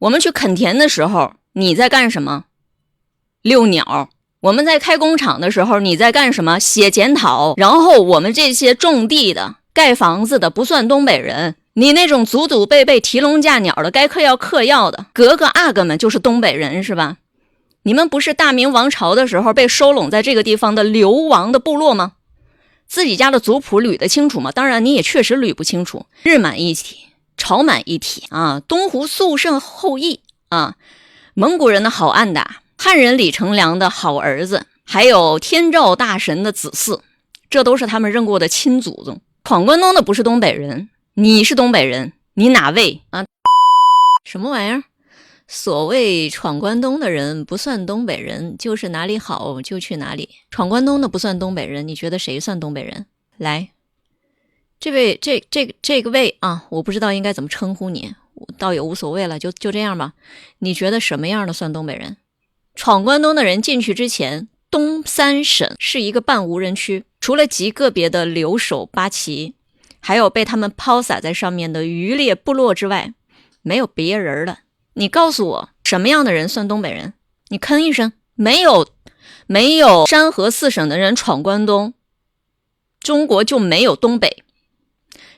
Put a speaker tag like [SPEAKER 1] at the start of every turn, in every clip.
[SPEAKER 1] 我们去垦田的时候，你在干什么？遛鸟。我们在开工厂的时候，你在干什么？写检讨。然后我们这些种地的、盖房子的不算东北人，你那种祖祖辈辈提笼架鸟的，该嗑药嗑药的，格格阿哥们就是东北人是吧？你们不是大明王朝的时候被收拢在这个地方的流亡的部落吗？自己家的族谱捋得清楚吗？当然你也确实捋不清楚。日满一体，朝满一体啊，东胡肃慎后裔啊，蒙古人的好暗打，汉人李成梁的好儿子，还有天照大神的子嗣，这都是他们认过的亲祖宗。闯关东的不是东北人，你是东北人，你哪位啊？什么玩意儿？所谓闯关东的人不算东北人，就是哪里好就去哪里。闯关东的不算东北人，你觉得谁算东北人？来，这位这个位啊，我不知道应该怎么称呼你，我倒也无所谓了，就这样吧。你觉得什么样的算东北人？闯关东的人进去之前，东三省是一个半无人区，除了极个别的留守八旗，还有被他们抛洒在上面的渔猎部落之外，没有别人了。你告诉我什么样的人算东北人？你吭一声。没有山河四省的人闯关东，中国就没有东北。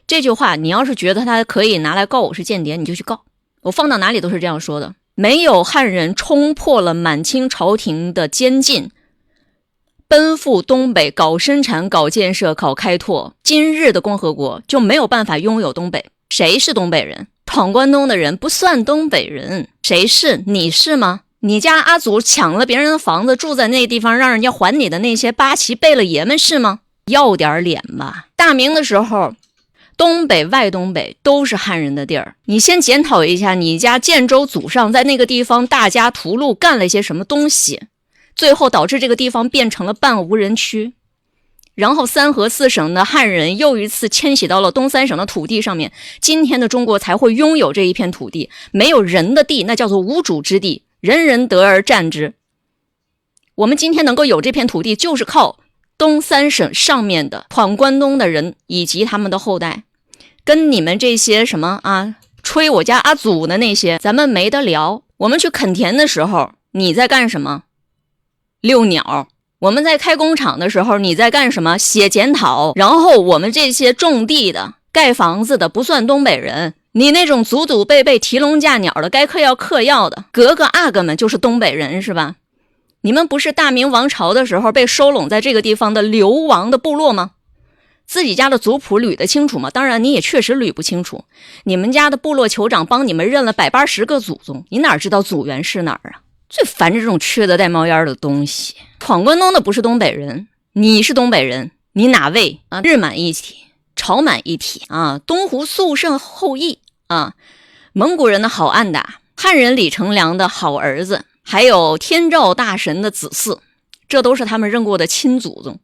[SPEAKER 1] 这句话你要是觉得他可以拿来告我是间谍，你就去告，我放到哪里都是这样说的。没有汉人冲破了满清朝廷的监禁，奔赴东北搞生产、搞建设、搞开拓，今日的共和国就没有办法拥有东北。谁是东北人？闯关东的人不算东北人。谁是？你是吗？你家阿祖抢了别人的房子，住在那地方让人家还你的那些八旗贝勒爷们是吗？要点脸吧。大明的时候，东北、外东北都是汉人的地儿。你先检讨一下你家建州祖上在那个地方大家屠戮干了些什么东西，最后导致这个地方变成了半无人区。然后三河四省的汉人又一次迁徙到了东三省的土地上面，今天的中国才会拥有这一片土地。没有人的地，那叫做无主之地，人人得而占之。我们今天能够有这片土地，就是靠东三省上面的闯关东的人以及他们的后代。跟你们这些什么啊吹我家阿祖的那些咱们没得聊。我们去垦田的时候，你在干什么？遛鸟。我们在开工厂的时候，你在干什么？写检讨。然后我们这些种地的、盖房子的不算东北人，你那种祖祖辈辈提笼架鸟的，该嗑药嗑药的，格格阿哥们就是东北人是吧？你们不是大明王朝的时候被收拢在这个地方的流亡的部落吗？自己家的族谱捋得清楚吗？当然你也确实捋不清楚。你们家的部落酋长帮你们认了180个祖宗，你哪知道祖源是哪儿啊？最烦这种缺德带冒烟的东西。闯关东的不是东北人，你是东北人，你哪位啊？日满一体，朝满一体啊，东胡肃慎后裔啊，蒙古人的好暗打，汉人李成梁的好儿子，还有天照大神的子嗣，这都是他们认过的亲祖宗。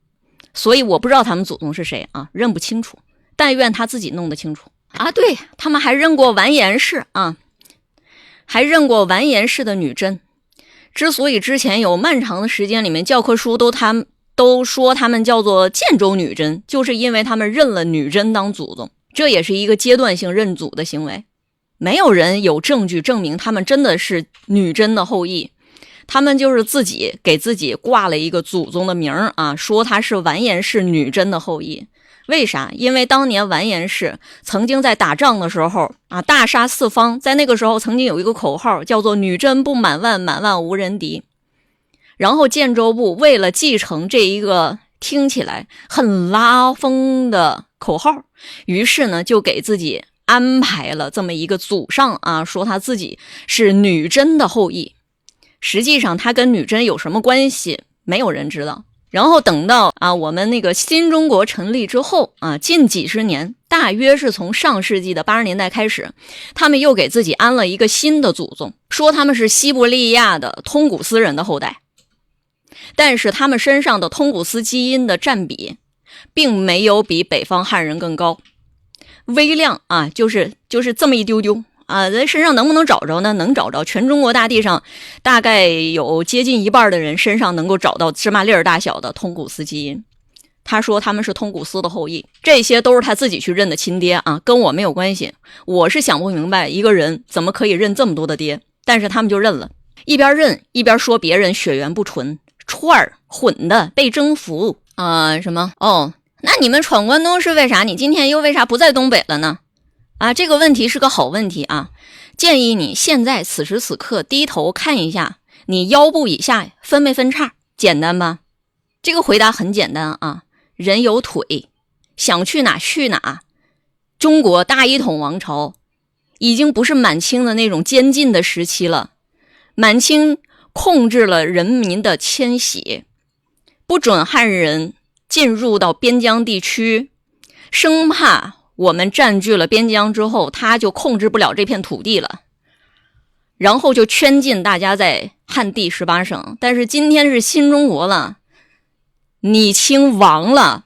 [SPEAKER 1] 所以我不知道他们祖宗是谁啊，认不清楚，但愿他自己弄得清楚啊。对，他们还认过完颜氏啊，还认过完颜氏的女真。之所以之前有漫长的时间里面教科书都说他们叫做建州女真，就是因为他们认了女真当祖宗，这也是一个阶段性认祖的行为。没有人有证据证明他们真的是女真的后裔，他们就是自己给自己挂了一个祖宗的名啊，说他是完颜氏女真的后裔。为啥？因为当年完颜氏曾经在打仗的时候啊，大杀四方，在那个时候曾经有一个口号叫做女真不满万，满万无人敌。然后建州部为了继承这一个听起来很拉风的口号，于是呢就给自己安排了这么一个祖上啊，说他自己是女真的后裔。实际上他跟女真有什么关系，没有人知道。然后等到啊我们那个新中国成立之后啊，近几十年，大约是从上世纪的80年代开始，他们又给自己安了一个新的祖宗，说他们是西伯利亚的通古斯人的后代。但是他们身上的通古斯基因的占比并没有比北方汉人更高，微量啊，就是这么一丢丢啊，在身上能不能找着呢？能找着。全中国大地上大概有接近一半的人身上能够找到芝麻粒儿大小的通古斯基因。他说他们是通古斯的后裔，这些都是他自己去认的亲爹啊，跟我没有关系。我是想不明白一个人怎么可以认这么多的爹。但是他们就认了，一边认一边说别人血缘不纯，串儿混的被征服什么哦，那你们闯关东是为啥？你今天又为啥不在东北了呢？这个问题是个好问题啊，建议你现在此时此刻低头看一下你腰部以下分没分叉，简单吧？这个回答很简单啊，人有腿，想去哪去哪。中国大一统王朝已经不是满清的那种监禁的时期了，满清控制了人民的迁徙，不准汉人进入到边疆地区，生怕我们占据了边疆之后，他就控制不了这片土地了，然后就圈禁大家在汉地18省。但是今天是新中国了，你清亡了，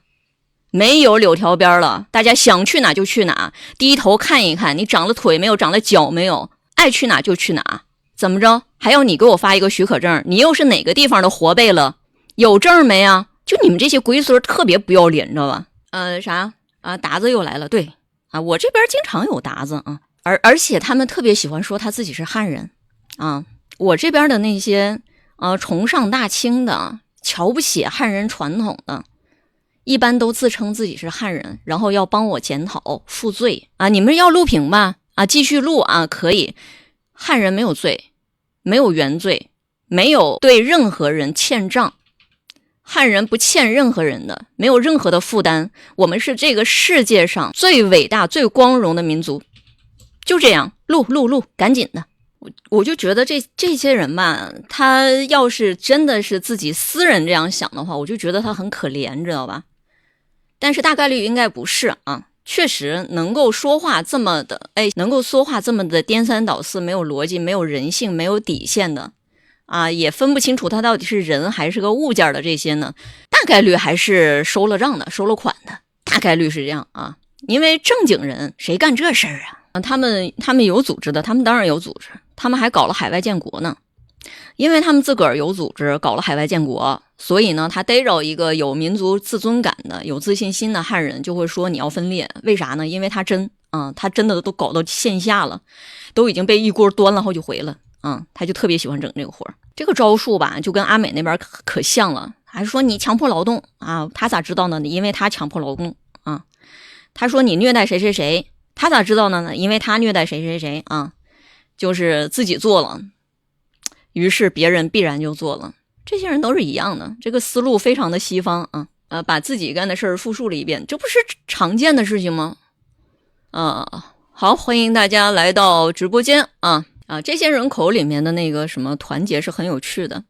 [SPEAKER 1] 没有柳条边了，大家想去哪就去哪，低头看一看你长了腿没有，长了脚没有，爱去哪就去哪。怎么着还要你给我发一个许可证？你又是哪个地方的活辈了？有证没啊？就你们这些龟孙特别不要脸，知道吧？达子又来了。对啊，我这边经常有达子啊，而且他们特别喜欢说他自己是汉人啊。我这边的那些崇尚大清的，瞧不起汉人传统的，一般都自称自己是汉人，然后要帮我检讨负罪啊。你们要录屏吧？继续录啊，可以。汉人没有罪，没有原罪，没有对任何人欠账。汉人不欠任何人的，没有任何的负担。我们是这个世界上最伟大、最光荣的民族。就这样，录，赶紧的。我就觉得这些人吧，他要是真的是自己私人这样想的话，我就觉得他很可怜，知道吧？但是大概率应该不是啊。确实能够说话这么的颠三倒四，没有逻辑，没有人性，没有底线的也分不清楚他到底是人还是个物件的这些呢，大概率还是收了账的，收了款的，大概率是这样啊。因为正经人谁干这事儿啊？他们有组织的，他们当然有组织，他们还搞了海外建国呢。因为他们自个儿有组织搞了海外建国，所以呢他逮着一个有民族自尊感的有自信心的汉人，就会说你要分裂。为啥呢？因为他真的都搞到线下了，都已经被一锅端了好几回了他就特别喜欢整这个活。这个招数吧就跟阿美那边可像了，还说你强迫劳动他咋知道呢？因为他强迫劳动他说你虐待谁谁谁，他咋知道呢？因为他虐待谁谁谁就是自己做了，于是别人必然就做了。这些人都是一样的，这个思路非常的西方把自己干的事儿复述了一遍，这不是常见的事情吗？好，欢迎大家来到直播间这些人口里面的那个什么团结是很有趣的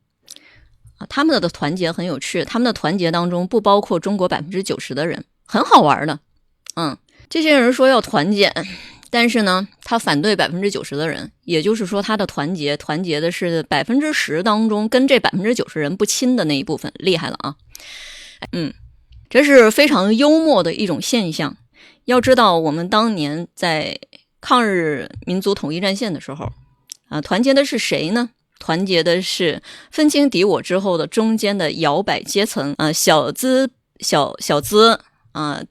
[SPEAKER 1] 他们的团结很有趣，他们的团结当中不包括中国90%的人，很好玩的。这些人说要团结，但是呢他反对90%的人，也就是说他的团结的是10%当中跟这90%人不亲的那一部分，厉害了这是非常幽默的一种现象。要知道我们当年在抗日民族统一战线的时候团结的是谁呢？团结的是分清敌我之后的中间的摇摆阶层小资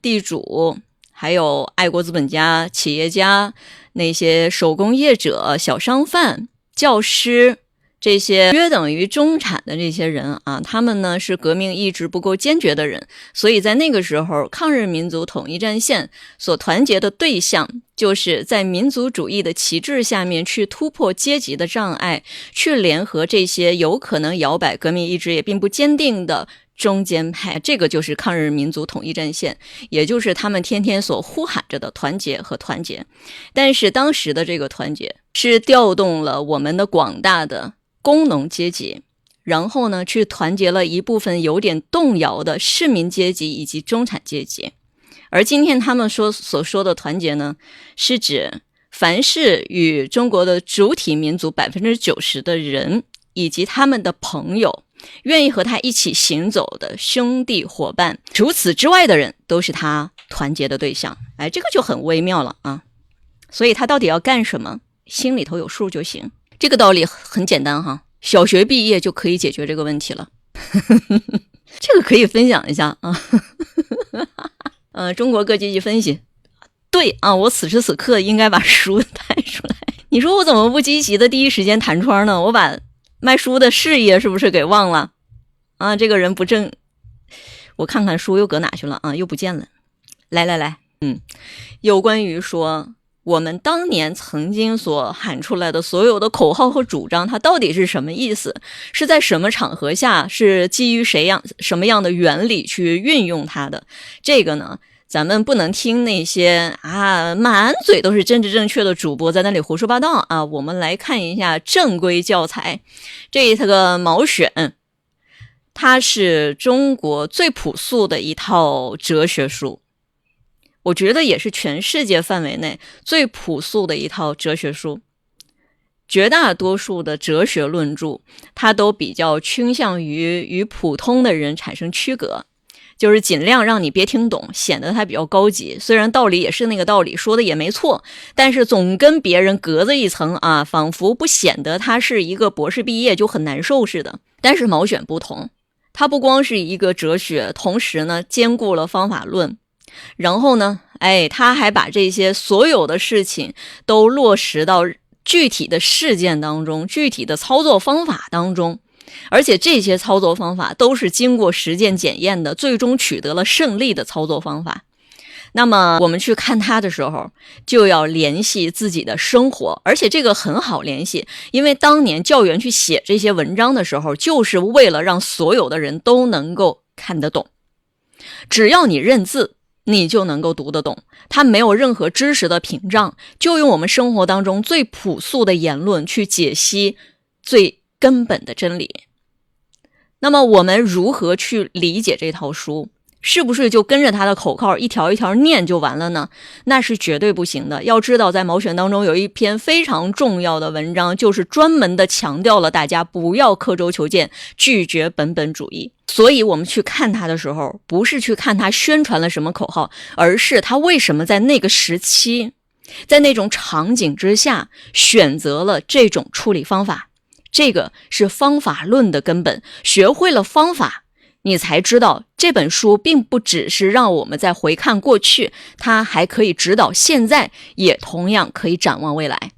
[SPEAKER 1] 地主，还有爱国资本家、企业家，那些手工业者、小商贩、教师，这些约等于中产的这些人他们呢是革命意志不够坚决的人，所以在那个时候抗日民族统一战线所团结的对象，就是在民族主义的旗帜下面去突破阶级的障碍，去联合这些有可能摇摆革命意志也并不坚定的中间派。这个就是抗日民族统一战线，也就是他们天天所呼喊着的团结和团结。但是当时的这个团结是调动了我们的广大的工农阶级，然后呢去团结了一部分有点动摇的市民阶级以及中产阶级。而今天他们所说的团结呢，是指凡是与中国的主体民族90%的人以及他们的朋友，愿意和他一起行走的兄弟伙伴，除此之外的人都是他团结的对象。这个就很微妙了所以他到底要干什么，心里头有数就行。这个道理很简单小学毕业就可以解决这个问题了这个可以分享一下中国各阶级分析。对我此时此刻应该把书带出来，你说我怎么不积极的第一时间弹窗呢？我把卖书的事业是不是给忘了啊？这个人不正，我看看书又搁哪去了啊？又不见了。来，有关于说我们当年曾经所喊出来的所有的口号和主张，它到底是什么意思？是在什么场合下？是基于什么样的原理去运用它的？这个呢，咱们不能听那些满嘴都是政治正确的主播在那里胡说八道啊！我们来看一下正规教材，这个毛选，它是中国最朴素的一套哲学书。我觉得也是全世界范围内最朴素的一套哲学书。绝大多数的哲学论著，它都比较倾向于与普通的人产生区隔，就是尽量让你别听懂，显得它比较高级。虽然道理也是那个道理，说的也没错，但是总跟别人隔着一层啊，仿佛不显得他是一个博士毕业就很难受似的。但是毛选不同，它不光是一个哲学，同时呢兼顾了方法论。然后呢，他还把这些所有的事情都落实到具体的事件当中，具体的操作方法当中，而且这些操作方法都是经过实践检验的，最终取得了胜利的操作方法。那么我们去看它的时候，就要联系自己的生活，而且这个很好联系，因为当年教员去写这些文章的时候，就是为了让所有的人都能够看得懂。只要你认字，你就能够读得懂，它没有任何知识的屏障，就用我们生活当中最朴素的言论去解析最根本的真理。那么我们如何去理解这套书？是不是就跟着他的口号一条一条念就完了呢？那是绝对不行的。要知道在毛选当中有一篇非常重要的文章，就是专门的强调了大家不要刻舟求剑，拒绝本本主义。所以我们去看他的时候，不是去看他宣传了什么口号，而是他为什么在那个时期，在那种场景之下选择了这种处理方法。这个是方法论的根本，学会了方法，你才知道这本书并不只是让我们在回看过去，它还可以指导现在，也同样可以展望未来。